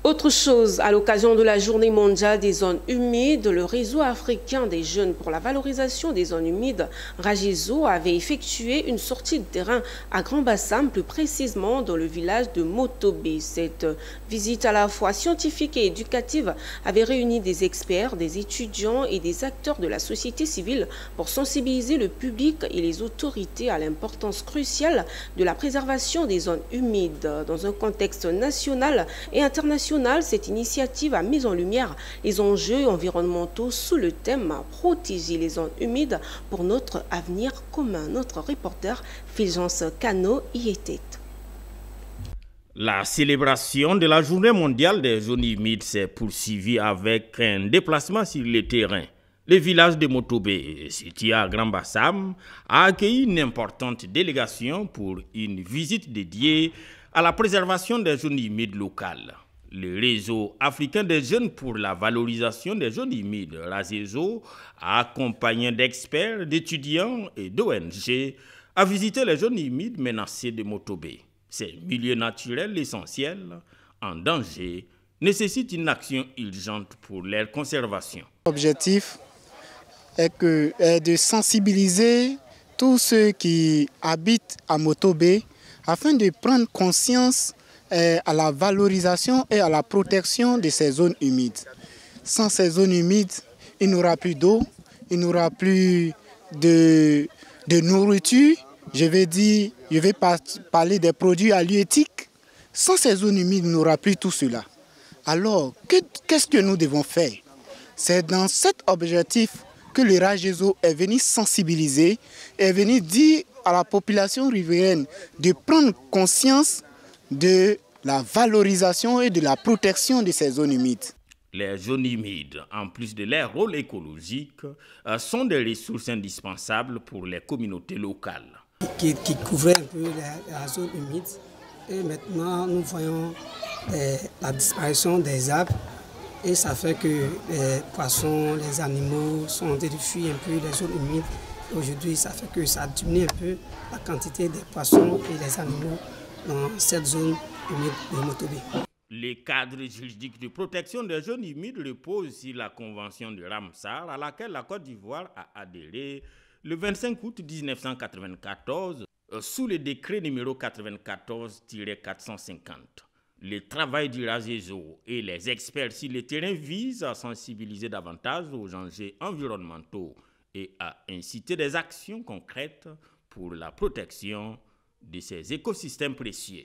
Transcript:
Autre chose, à l'occasion de la Journée mondiale des zones humides, le réseau africain des jeunes pour la valorisation des zones humides, RAJEZO, avait effectué une sortie de terrain à Grand Bassam, plus précisément dans le village de Motobé. Cette visite à la fois scientifique et éducative avait réuni des experts, des étudiants et des acteurs de la société civile pour sensibiliser le public et les autorités à l'importance cruciale de la préservation des zones humides. Dans un contexte national et international, cette initiative a mis en lumière les enjeux environnementaux sous le thème « Protéger les zones humides pour notre avenir commun ». Notre reporter Fulgence Cano y était. La célébration de la Journée mondiale des zones humides s'est poursuivie avec un déplacement sur le terrain. Le village de Motobé, situé à Grand Bassam, a accueilli une importante délégation pour une visite dédiée à la préservation des zones humides locales. Le réseau africain des jeunes pour la valorisation des zones humides, RAJEZO, accompagné d'experts, d'étudiants et d'ONG, a visité les zones humides menacées de Motobé. Ces milieux naturels essentiels, en danger, nécessitent une action urgente pour leur conservation. L'objectif est de sensibiliser tous ceux qui habitent à Motobé afin de prendre conscience à la valorisation et à la protection de ces zones humides. Sans ces zones humides, il n'y aura plus d'eau, il n'y aura plus de nourriture. Je vais parler des produits halieutiques. Sans ces zones humides, il n'y aura plus tout cela. Alors, qu'est-ce que nous devons faire? C'est dans cet objectif que le RAJEZO est venu sensibiliser, est venu dire à la population riveraine de prendre conscience de la valorisation et de la protection de ces zones humides. Les zones humides, en plus de leur rôle écologique, sont des ressources indispensables pour les communautés locales. Qui couvrait un peu la zone humide. Et maintenant, nous voyons la disparition des arbres. Et ça fait que les poissons, les animaux sont en train de fuir un peu les zones humides. Aujourd'hui, ça fait que ça diminue un peu la quantité des poissons et des animaux dans cette zone humide de Motobé. Le cadre juridique de protection des zones humides repose sur la Convention de Ramsar, à laquelle la Côte d'Ivoire a adhéré le 25 août 1994 sous le décret numéro 94-450. Le travail du RAJEZO et les experts sur le terrain visent à sensibiliser davantage aux enjeux environnementaux et à inciter des actions concrètes pour la protection de ces écosystèmes précieux.